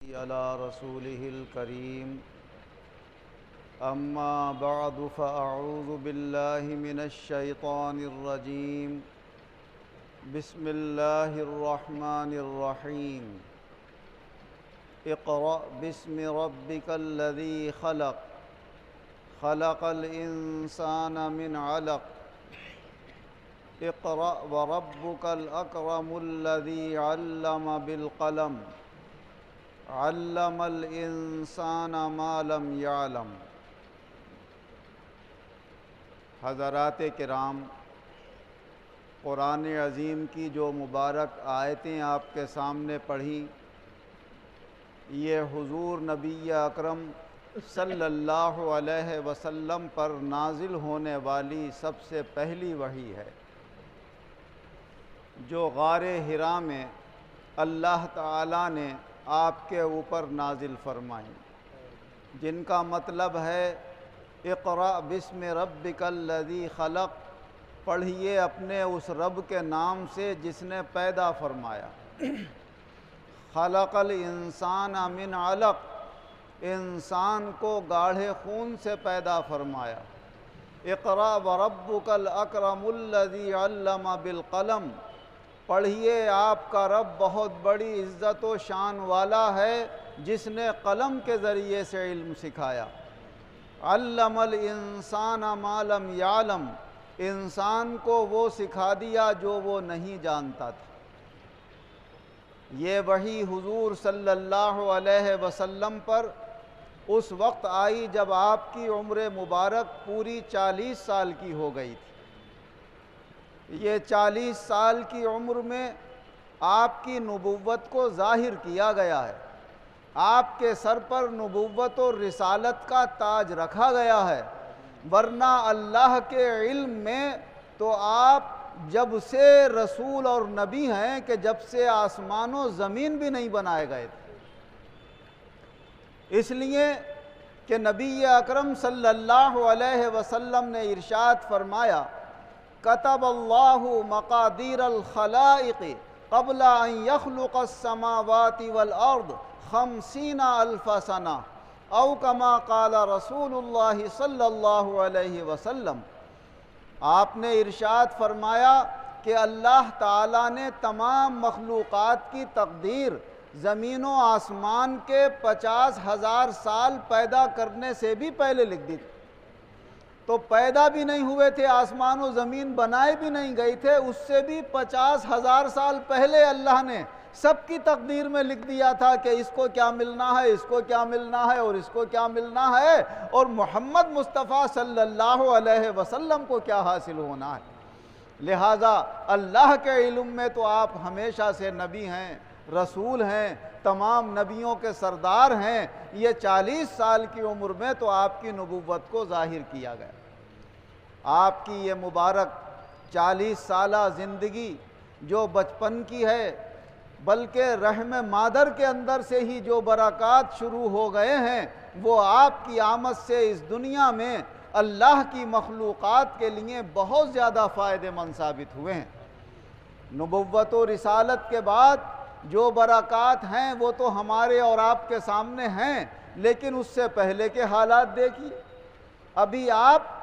على رسوله الكريم أما بعد فأعوذ بالله من الشيطان الرجيم بسم الله الرحمن الرحيم اقرأ باسم ربك الذي خلق خلق الإنسان من علق اقرأ وربك الأكرم الذي علم بالقلم علم الانسان ما لم يعلم۔ حضرات کرام، قرآن عظیم کی جو مبارک آیتیں آپ کے سامنے پڑھی، یہ حضور نبی اکرم صلی اللہ علیہ وسلم پر نازل ہونے والی سب سے پہلی وحی ہے، جو غار حرا میں اللہ تعالیٰ نے آپ کے اوپر نازل فرمائیں، جن کا مطلب ہے اقرأ بسم ربک الذی خلق، پڑھیے اپنے اس رب کے نام سے جس نے پیدا فرمایا۔ خلق الانسان من علق، انسان کو گاڑھے خون سے پیدا فرمایا۔ اقرأ وربک الاکرم الذی علم بالقلم، پڑھیے آپ کا رب بہت بڑی عزت و شان والا ہے جس نے قلم کے ذریعے سے علم سکھایا۔ علم الانسان ما لم یعلم، انسان کو وہ سکھا دیا جو وہ نہیں جانتا تھا۔ یہ وحی حضور صلی اللہ علیہ وسلم پر اس وقت آئی جب آپ کی عمر مبارک پوری 40 سال کی ہو گئی تھی۔ یہ 40 سال کی عمر میں آپ کی نبوت کو ظاہر کیا گیا ہے، آپ کے سر پر نبوت اور رسالت کا تاج رکھا گیا ہے، ورنہ اللہ کے علم میں تو آپ جب سے رسول اور نبی ہیں کہ جب سے آسمان و زمین بھی نہیں بنائے گئے تھے۔ اس لیے کہ نبی اکرم صلی اللہ علیہ وسلم نے ارشاد فرمایا، کتب اللہ مقادیر الخلائق قبل ان یخلق السماوات والارض 50,000 سنہ، او کما قال رسول اللہ صلی اللہ علیہ وسلم۔ آپ نے ارشاد فرمایا کہ اللہ تعالیٰ نے تمام مخلوقات کی تقدیر زمین و آسمان کے 50,000 سال پیدا کرنے سے بھی پہلے لکھ دی تھی۔ تو پیدا بھی نہیں ہوئے تھے، آسمان و زمین بنائے بھی نہیں گئے تھے، اس سے بھی 50,000 سال پہلے اللہ نے سب کی تقدیر میں لکھ دیا تھا کہ اس کو کیا ملنا ہے، اس کو کیا ملنا ہے اور اس کو کیا ملنا ہے، اور محمد مصطفیٰ صلی اللہ علیہ وسلم کو کیا حاصل ہونا ہے۔ لہٰذا اللہ کے علم میں تو آپ ہمیشہ سے نبی ہیں، رسول ہیں، تمام نبیوں کے سردار ہیں۔ یہ 40 سال کی عمر میں تو آپ کی نبوت کو ظاہر کیا گیا۔ آپ کی یہ مبارک 40 سالہ زندگی جو بچپن کی ہے، بلکہ رحم مادر کے اندر سے ہی جو برکات شروع ہو گئے ہیں، وہ آپ کی آمد سے اس دنیا میں اللہ کی مخلوقات کے لیے بہت زیادہ فائدہ مند ثابت ہوئے ہیں۔ نبوت و رسالت کے بعد جو برکات ہیں وہ تو ہمارے اور آپ کے سامنے ہیں، لیکن اس سے پہلے کے حالات دیکھیے۔ ابھی آپ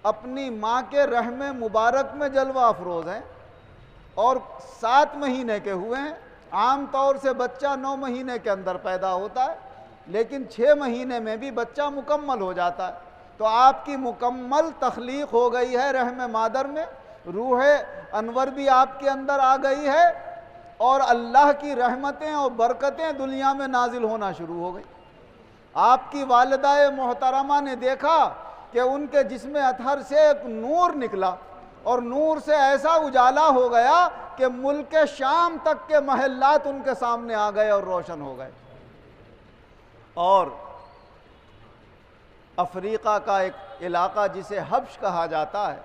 اپنی ماں کے رحم مبارک میں جلوہ افروز ہیں اور 7 مہینے کے ہوئے ہیں۔ عام طور سے بچہ 9 مہینے کے اندر پیدا ہوتا ہے، لیکن 6 مہینے میں بھی بچہ مکمل ہو جاتا ہے۔ تو آپ کی مکمل تخلیق ہو گئی ہے رحم مادر میں، روح انور بھی آپ کے اندر آ گئی ہے، اور اللہ کی رحمتیں اور برکتیں دنیا میں نازل ہونا شروع ہو گئی۔ آپ کی والدہ محترمہ نے دیکھا کہ ان کے جسم اطہر سے ایک نور نکلا، اور نور سے ایسا اجالا ہو گیا کہ ملک شام تک کے محلات ان کے سامنے آ گئے اور روشن ہو گئے۔ اور افریقہ کا ایک علاقہ جسے حبش کہا جاتا ہے،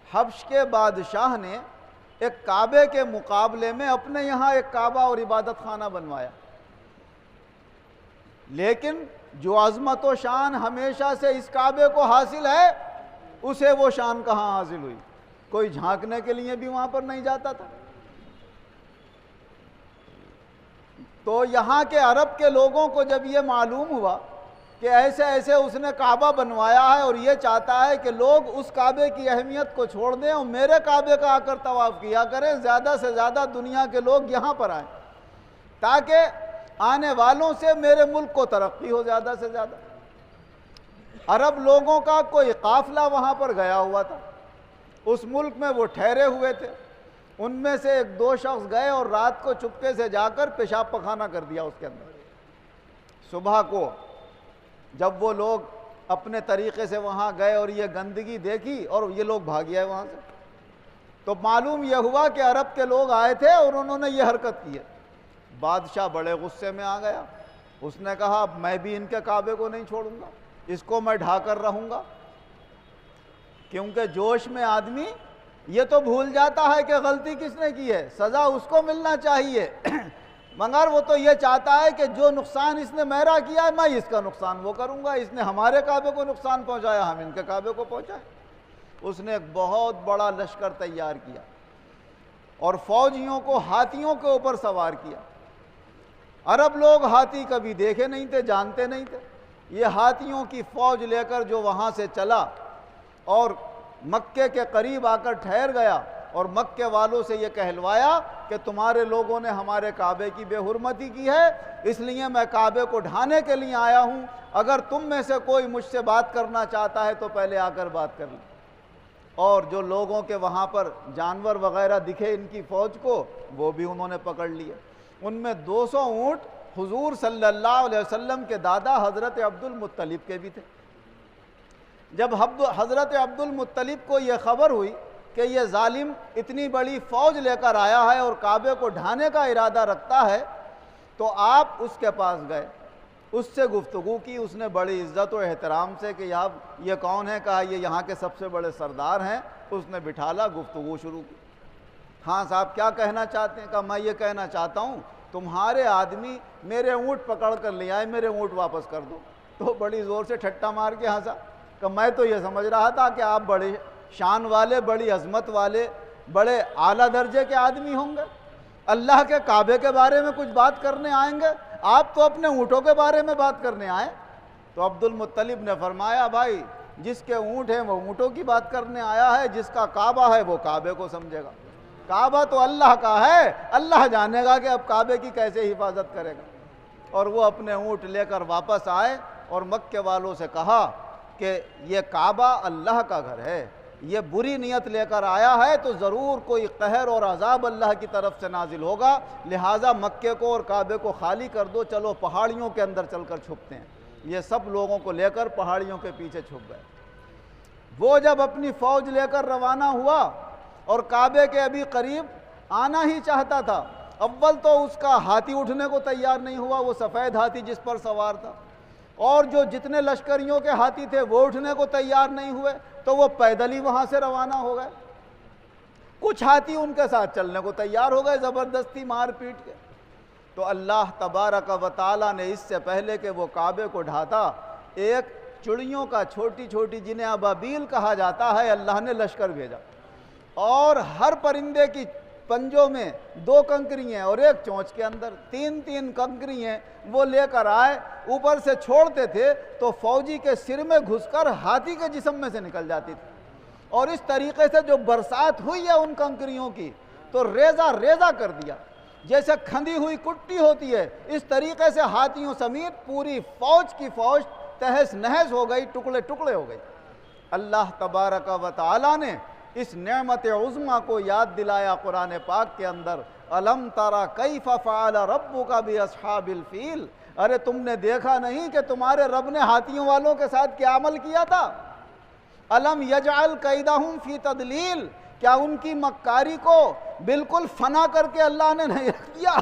حبش کے بادشاہ نے ایک کعبے کے مقابلے میں اپنے یہاں ایک کعبہ اور عبادت خانہ بنوایا، لیکن جو عظمت و شان ہمیشہ سے اس کعبے کو حاصل ہے، اسے وہ شان کہاں حاصل ہوئی؟ کوئی جھانکنے کے لیے بھی وہاں پر نہیں جاتا تھا۔ تو یہاں کے عرب کے لوگوں کو جب یہ معلوم ہوا کہ ایسے ایسے اس نے کعبہ بنوایا ہے اور یہ چاہتا ہے کہ لوگ اس کعبے کی اہمیت کو چھوڑ دیں اور میرے کعبے کا آ کر طواف کیا کریں، زیادہ سے زیادہ دنیا کے لوگ یہاں پر آئیں تاکہ آنے والوں سے میرے ملک کو ترقی ہو زیادہ سے زیادہ۔ عرب لوگوں کا کوئی قافلہ وہاں پر گیا ہوا تھا، اس ملک میں وہ ٹھہرے ہوئے تھے، ان میں سے ایک دو شخص گئے اور رات کو چپکے سے جا کر پیشاب پخانہ کر دیا اس کے اندر۔ صبح کو جب وہ لوگ اپنے طریقے سے وہاں گئے اور یہ گندگی دیکھی اور یہ لوگ بھاگ گئے وہاں سے، تو معلوم یہ ہوا کہ عرب کے لوگ آئے تھے اور انہوں نے یہ حرکت کی ہے۔ بادشاہ بڑے غصے میں آ گیا، اس نے کہا اب میں بھی ان کے کعبے کو نہیں چھوڑوں گا، اس کو میں ڈھا کر رہوں گا، کیونکہ جوش میں آدمی یہ تو بھول جاتا ہے کہ غلطی کس نے کی ہے، سزا اس کو ملنا چاہیے، مگر وہ تو یہ چاہتا ہے کہ جو نقصان اس نے میرا کیا ہے میں اس کا نقصان وہ کروں گا، اس نے ہمارے کعبے کو نقصان پہنچایا ہم ان کے کعبے کو پہنچائیں۔ اس نے ایک بہت بڑا لشکر تیار کیا اور فوجیوں کو ہاتھیوں کے اوپر سوار کیا۔ عرب لوگ ہاتھی کبھی دیکھے نہیں تھے، جانتے نہیں تھے۔ یہ ہاتھیوں کی فوج لے کر جو وہاں سے چلا اور مکے کے قریب آ کر ٹھہر گیا اور مکے والوں سے یہ کہلوایا کہ تمہارے لوگوں نے ہمارے کعبے کی بے حرمتی کی ہے، اس لیے میں کعبے کو ڈھانے کے لیے آیا ہوں، اگر تم میں سے کوئی مجھ سے بات کرنا چاہتا ہے تو پہلے آ کر بات کر لیں۔ اور جو لوگوں کے وہاں پر جانور وغیرہ دکھے ان کی فوج کو وہ بھی انہوں نے پکڑ لیے۔ ان میں 200 اونٹ حضور صلی اللہ علیہ وسلم کے دادا حضرت عبد المطلب کے بھی تھے۔ جب حضرت عبد المطلب کو یہ خبر ہوئی کہ یہ ظالم اتنی بڑی فوج لے کر آیا ہے اور کعبے کو ڈھانے کا ارادہ رکھتا ہے، تو آپ اس کے پاس گئے، اس سے گفتگو کی۔ اس نے بڑی عزت و احترام سے کہ یہ کون ہے؟ کہا یہ یہاں کے سب سے بڑے سردار ہیں۔ اس نے بٹھالا، گفتگو شروع کی۔ ہاں صاحب کیا کہنا چاہتے ہیں؟ کہا میں یہ کہنا چاہتا ہوں تمہارے آدمی میرے اونٹ پکڑ کر لے آئے، میرے اونٹ واپس کر دو۔ تو بڑی زور سے ٹھٹا مار کے ہنسا کہ میں تو یہ سمجھ رہا تھا کہ آپ بڑے شان والے، بڑی عظمت والے، بڑے اعلیٰ درجے کے آدمی ہوں گے، اللہ کے کعبے کے بارے میں کچھ بات کرنے آئیں گے، آپ تو اپنے اونٹوں کے بارے میں بات کرنے آئے۔ تو عبد المطلب نے فرمایا بھائی جس کے اونٹ ہیں وہ اونٹوں کی بات کرنے آیا ہے، جس کا کعبہ ہے وہ کعبے کو سمجھے گا۔ کعبہ تو اللہ کا ہے، اللہ جانے گا کہ اب کعبے کی کیسے حفاظت کرے گا۔ اور وہ اپنے اونٹ لے کر واپس آئے اور مکے والوں سے کہا کہ یہ کعبہ اللہ کا گھر ہے، یہ بری نیت لے کر آیا ہے تو ضرور کوئی قہر اور عذاب اللہ کی طرف سے نازل ہوگا، لہٰذا مکے کو اور کعبے کو خالی کر دو، چلو پہاڑیوں کے اندر چل کر چھپتے ہیں۔ یہ سب لوگوں کو لے کر پہاڑیوں کے پیچھے چھپ گئے۔ وہ جب اپنی فوج لے کر روانہ ہوا اور کعبے کے ابھی قریب آنا ہی چاہتا تھا، اول تو اس کا ہاتھی اٹھنے کو تیار نہیں ہوا، وہ سفید ہاتھی جس پر سوار تھا، اور جو جتنے لشکریوں کے ہاتھی تھے وہ اٹھنے کو تیار نہیں ہوئے، تو وہ پیدل ہی وہاں سے روانہ ہو گئے۔ کچھ ہاتھی ان کے ساتھ چلنے کو تیار ہو گئے زبردستی مار پیٹ کے۔ تو اللہ تبارک و تعالیٰ نے اس سے پہلے کہ وہ کعبے کو ڈھاتا، ایک چڑیوں کا چھوٹی چھوٹی جنہیں ابابیل کہا جاتا ہے، اللہ نے لشکر بھیجا، اور ہر پرندے کی پنجوں میں 2 کنکری ہیں اور ایک چونچ کے اندر 3 کنکری ہیں، وہ لے کر آئے، اوپر سے چھوڑتے تھے تو فوجی کے سر میں گھس کر ہاتھی کے جسم میں سے نکل جاتی تھی، اور اس طریقے سے جو برسات ہوئی ہے ان کنکریوں کی تو ریزہ ریزہ کر دیا، جیسے کھندی ہوئی کٹی ہوتی ہے، اس طریقے سے ہاتھیوں سمیت پوری فوج کی فوج تہس نہس ہو گئی، ٹکڑے ٹکڑے ہو گئی۔ اللہ تبارک و تعالیٰ نے اس نعمت عظمیٰ کو یاد دلایا قرآن پاک کے اندر، الم تری کیف فعل ربک باصحاب الفیل، ارے تم نے دیکھا نہیں کہ تمہارے رب نے ہاتھیوں والوں کے ساتھ کیا عمل کیا تھا؟ الم یجعل کیدہم فی تضلیل، کیا ان کی مکاری کو بالکل فنا کر کے اللہ نے نہیں رکھ دیا؟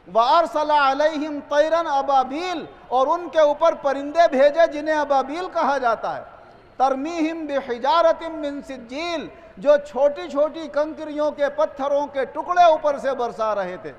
وَأَرْسَلَ عَلَيْهِمْ طَيْرًا أَبَابِيلَ، اور ان کے اوپر پرندے بھیجے جنہیں ابابیل کہا جاتا ہے، ترمیہم بحجارۃ من سجیل، جو چھوٹی چھوٹی کنکریوں کے پتھروں کے ٹکڑے اوپر سے برسا رہے تھے،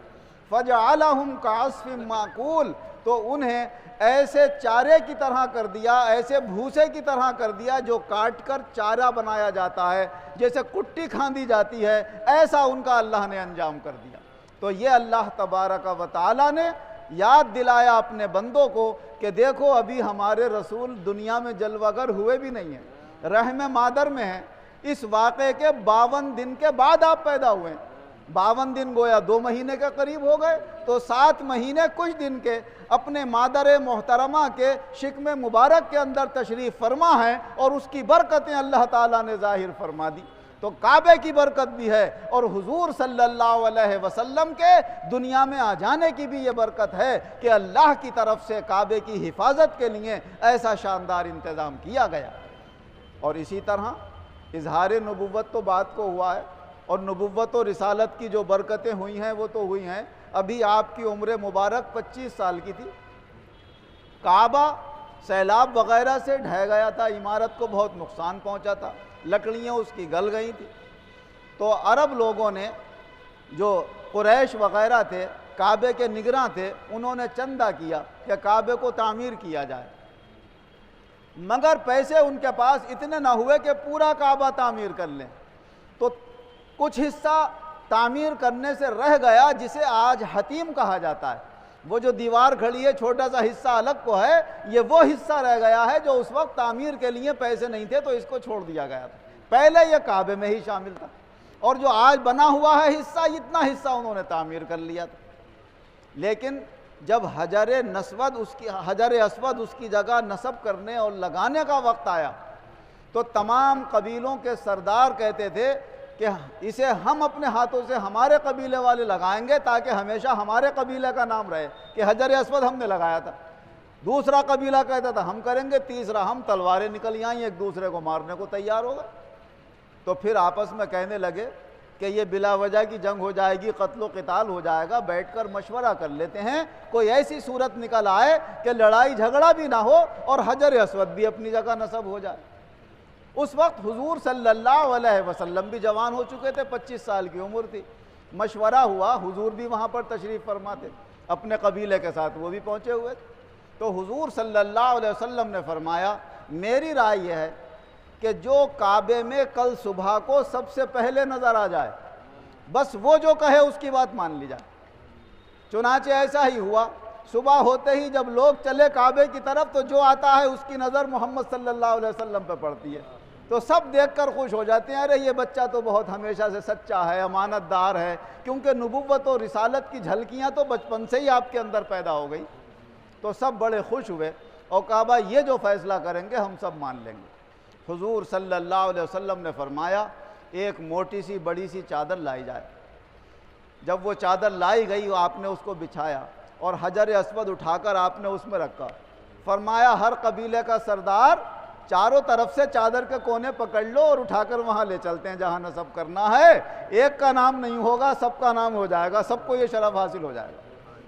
فجعلہم کعصف معقول، تو انہیں ایسے چارے کی طرح کر دیا، ایسے بھوسے کی طرح کر دیا جو کاٹ کر چارہ بنایا جاتا ہے، جیسے کٹی کھاندی جاتی ہے، ایسا ان کا اللہ نے انجام کر دیا۔ تو یہ اللہ تبارک و تعالیٰ نے یاد دلایا اپنے بندوں کو کہ دیکھو ابھی ہمارے رسول دنیا میں جلوہ گر ہوئے بھی نہیں ہیں، رحم مادر میں ہیں، اس واقعے کے 52 دن کے بعد آپ پیدا ہوئے ہیں۔ 52 دن گویا 2 مہینے کے قریب ہو گئے، تو 7 مہینے کچھ دن کے اپنے مادر محترمہ کے شکم مبارک کے اندر تشریف فرما ہے، اور اس کی برکتیں اللہ تعالیٰ نے ظاہر فرما دی۔ تو کعبے کی برکت بھی ہے، اور حضور صلی اللہ علیہ وسلم کے دنیا میں آ جانے کی بھی یہ برکت ہے کہ اللہ کی طرف سے کعبے کی حفاظت کے لیے ایسا شاندار انتظام کیا گیا۔ اور اسی طرح اظہار نبوت تو بات کو ہوا ہے، اور نبوت و رسالت کی جو برکتیں ہوئی ہیں وہ تو ہوئی ہیں۔ ابھی آپ کی عمر مبارک 25 سال کی تھی، کعبہ سیلاب وغیرہ سے ڈھہ گیا تھا، عمارت کو بہت نقصان پہنچا تھا، لکڑیاں اس کی گل گئی تھی۔ تو عرب لوگوں نے، جو قریش وغیرہ تھے، کعبے کے نگراں تھے، انہوں نے چندہ کیا کہ کعبے کو تعمیر کیا جائے، مگر پیسے ان کے پاس اتنے نہ ہوئے کہ پورا کعبہ تعمیر کر لیں۔ تو کچھ حصہ تعمیر کرنے سے رہ گیا، جسے آج حتیم کہا جاتا ہے۔ وہ جو دیوار کھڑی ہے، چھوٹا سا حصہ الگ کو ہے، یہ وہ حصہ رہ گیا ہے جو اس وقت تعمیر کے لیے پیسے نہیں تھے تو اس کو چھوڑ دیا گیا تھا۔ پہلے یہ کعبے میں ہی شامل تھا، اور جو آج بنا ہوا ہے حصہ، اتنا حصہ انہوں نے تعمیر کر لیا تھا۔ لیکن جب حجر اسود اس کی جگہ نصب کرنے اور لگانے کا وقت آیا، تو تمام قبیلوں کے سردار کہتے تھے کہ اسے ہم اپنے ہاتھوں سے ہمارے قبیلے والے لگائیں گے تاکہ ہمیشہ ہمارے قبیلے کا نام رہے کہ حجر اسود ہم نے لگایا تھا۔ دوسرا قبیلہ کہتا تھا ہم کریں گے، تیسرا ہم تلواریں نکل آئیں، ایک دوسرے کو مارنے کو تیار ہو گئے۔ تو پھر آپس میں کہنے لگے کہ یہ بلا وجہ کی جنگ ہو جائے گی، قتل و قتال ہو جائے گا، بیٹھ کر مشورہ کر لیتے ہیں، کوئی ایسی صورت نکل آئے کہ لڑائی جھگڑا بھی نہ ہو اور حجر اسود بھی اپنی جگہ نصب ہو جائے۔ اس وقت حضور صلی اللہ علیہ وسلم بھی جوان ہو چکے تھے، 25 سال کی عمر تھی۔ مشورہ ہوا، حضور بھی وہاں پر تشریف فرما تھے، اپنے قبیلے کے ساتھ وہ بھی پہنچے ہوئے تھے۔ تو حضور صلی اللہ علیہ وسلم نے فرمایا، میری رائے یہ ہے کہ جو کعبے میں کل صبح کو سب سے پہلے نظر آ جائے، بس وہ جو کہے اس کی بات مان لی جائے۔ چنانچہ ایسا ہی ہوا، صبح ہوتے ہی جب لوگ چلے کعبے کی طرف، تو جو آتا ہے اس کی نظر محمد صلی اللہ علیہ وسلم پہ پڑتی ہے، تو سب دیکھ کر خوش ہو جاتے ہیں، ارے یہ بچہ تو بہت ہمیشہ سے سچا ہے، امانت دار ہے، کیونکہ نبوت و رسالت کی جھلکیاں تو بچپن سے ہی آپ کے اندر پیدا ہو گئی۔ تو سب بڑے خوش ہوئے اور کہا بھائی یہ جو فیصلہ کریں گے ہم سب مان لیں گے۔ حضور صلی اللہ علیہ وسلم نے فرمایا ایک موٹی سی بڑی سی چادر لائی جائے۔ جب وہ چادر لائی گئی آپ نے اس کو بچھایا اور حجر اسود اٹھا کر آپ نے اس میں رکھا۔ فرمایا ہر قبیلے کا سردار چاروں طرف سے چادر کے کونے پکڑ لو اور اٹھا کر وہاں لے چلتے ہیں جہاں نصب کرنا ہے، ایک کا نام نہیں ہوگا، سب کا نام ہو جائے گا، سب کو یہ شرف حاصل ہو جائے گا۔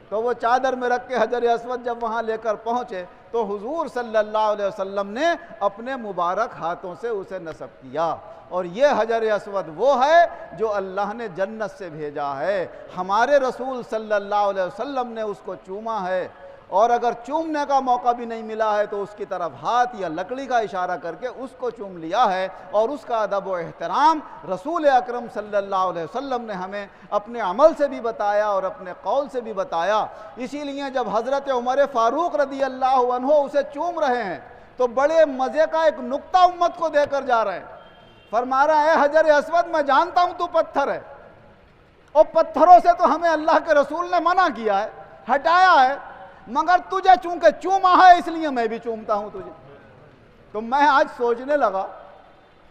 تو وہ چادر میں رکھ کے حجر اسود جب وہاں لے کر پہنچے تو حضور صلی اللہ علیہ وسلم نے اپنے مبارک ہاتھوں سے اسے نصب کیا، اور یہ حجر اسود وہ ہے جو اللہ نے جنت سے بھیجا ہے۔ ہمارے رسول صلی اللہ علیہ وسلم نے اس کو چوما ہے، اور اگر چومنے کا موقع بھی نہیں ملا ہے تو اس کی طرف ہاتھ یا لکڑی کا اشارہ کر کے اس کو چوم لیا ہے، اور اس کا ادب و احترام رسول اکرم صلی اللہ علیہ وسلم نے ہمیں اپنے عمل سے بھی بتایا اور اپنے قول سے بھی بتایا۔ اسی لیے جب حضرت عمر فاروق رضی اللہ عنہ اسے چوم رہے ہیں تو بڑے مزے کا ایک نکتہ امت کو دے کر جا رہے ہیں، فرما رہا ہے حجر اسود میں جانتا ہوں تو پتھر ہے، اور پتھروں سے تو ہمیں اللہ کے رسول نے منع کیا ہے، ہٹایا ہے، مگر تجھے چونکہ چوما ہے اس لیے میں بھی چومتا ہوں تجھے۔ تو میں آج سوچنے لگا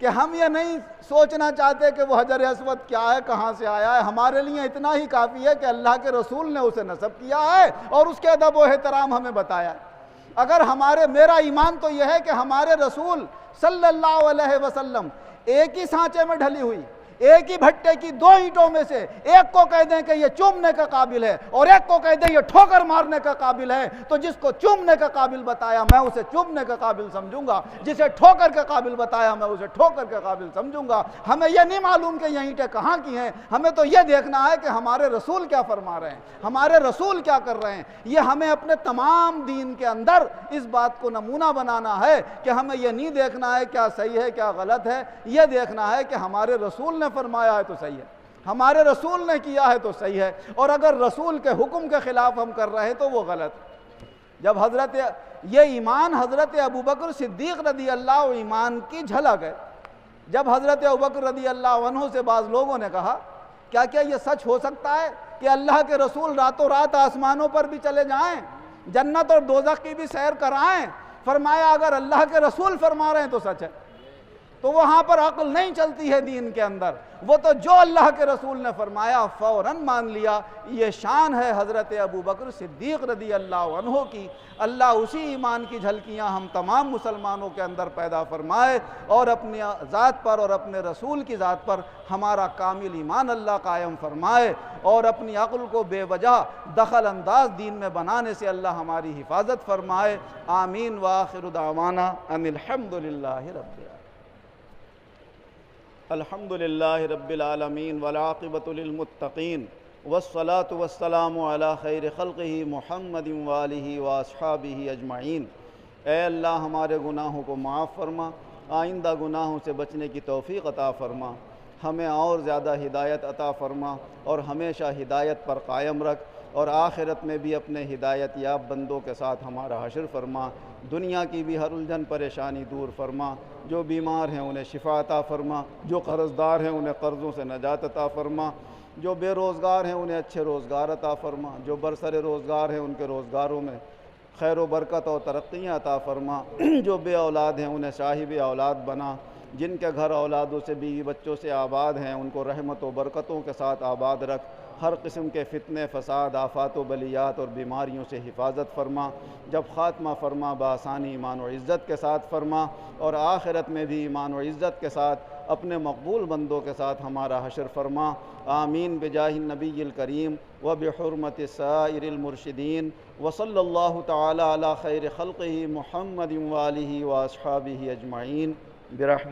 کہ ہم یہ نہیں سوچنا چاہتے کہ وہ حجر اسود کیا ہے، کہاں سے آیا ہے، ہمارے لیے اتنا ہی کافی ہے کہ اللہ کے رسول نے اسے نصب کیا ہے اور اس کے ادب و احترام ہمیں بتایا ہے۔ اگر میرا ایمان تو یہ ہے کہ ہمارے رسول صلی اللہ علیہ وسلم ایک ہی سانچے میں ڈھلی ہوئی، ایک ہی بھٹے کی 2 اینٹوں میں سے ایک کو کہہ دیں کہ یہ چومنے کا قابل ہے اور ایک کو کہہ دیں یہ ٹھوکر مارنے کا قابل ہے، تو جس کو چومنے کا قابل بتایا میں اسے چومنے کا قابل سمجھوں گا، جسے ٹھوکر کا قابل بتایا میں اسے ٹھوکر کا قابل سمجھوں گا۔ ہمیں یہ نہیں معلوم کہ یہ اینٹیں کہاں کی ہیں، ہمیں تو یہ دیکھنا ہے کہ ہمارے رسول کیا فرما رہے ہیں، ہمارے رسول کیا کر رہے ہیں۔ یہ ہمیں اپنے تمام دین کے اندر اس بات کو نمونہ بنانا ہے کہ ہمیں یہ نہیں دیکھنا ہے کیا صحیح ہے کیا غلط ہے، یہ دیکھنا ہے کہ ہمارے رسول نے فرمایا ہے تو صحیح ہے، ہمارے رسول نے کیا ہے تو صحیح ہے، اور اگر رسول کے حکم کے خلاف ہم کر رہے ہیں تو وہ غلط ہے۔ جب یہ ایمان حضرت ابوبکر صدیق رضی اللہ ایمان کی جھلک ہے۔ جب حضرت ابوبکر رضی اللہ عنہ سے بعض لوگوں نے کہا کیا یہ سچ ہو سکتا ہے کہ اللہ کے رسول راتوں رات آسمانوں پر بھی چلے جائیں، جنت اور دوزخ کی بھی سیر کرائیں؟ فرمایا اگر اللہ کے رسول فرما رہے ہیں تو سچ ہے، تو وہاں پر عقل نہیں چلتی ہے دین کے اندر، وہ تو جو اللہ کے رسول نے فرمایا فوراً مان لیا۔ یہ شان ہے حضرت ابوبکر صدیق رضی اللہ عنہ کی۔ اللہ اسی ایمان کی جھلکیاں ہم تمام مسلمانوں کے اندر پیدا فرمائے، اور اپنی ذات پر اور اپنے رسول کی ذات پر ہمارا کامل ایمان اللہ قائم فرمائے، اور اپنی عقل کو بے وجہ دخل انداز دین میں بنانے سے اللہ ہماری حفاظت فرمائے۔ آمین وآخر دعوانا ان الحمد للہ رب العالمین۔ الحمد للہ رب العالمین والعاقبۃ للمتقین والصلاة والسلام علی خیر خلقہ محمد وآلہ واصحابہ اجمعین۔ اے اللہ ہمارے گناہوں کو معاف فرما، آئندہ گناہوں سے بچنے کی توفیق عطا فرما، ہمیں اور زیادہ ہدایت عطا فرما، اور ہمیشہ ہدایت پر قائم رکھ، اور آخرت میں بھی اپنے ہدایت یاب بندوں کے ساتھ ہمارا حشر فرما۔ دنیا کی بھی ہر الجھن پریشانی دور فرما، جو بیمار ہیں انہیں شفا عطا فرما، جو قرض دار ہیں انہیں قرضوں سے نجات عطا فرما، جو بے روزگار ہیں انہیں اچھے روزگار عطا فرما، جو برسر روزگار ہیں ان کے روزگاروں میں خیر و برکت اور ترقیاں عطا فرما، جو بے اولاد ہیں انہیں صاحب اولاد بنا، جن کے گھر اولادوں سے بیوی بچوں سے آباد ہیں ان کو رحمت و برکتوں کے ساتھ آباد رکھ، ہر قسم کے فتنے فساد آفات و بلیات اور بیماریوں سے حفاظت فرما، جب خاتمہ فرما بآسانی ایمان و عزت کے ساتھ فرما، اور آخرت میں بھی ایمان و عزت کے ساتھ اپنے مقبول بندوں کے ساتھ ہمارا حشر فرما۔ آمین بجاہ النبی الکریم و بحرمت سائر المرشدین، وصلی اللہ تعالی علی خیر خلقہ محمد وآلہ واصحابہ اجمعین برحمت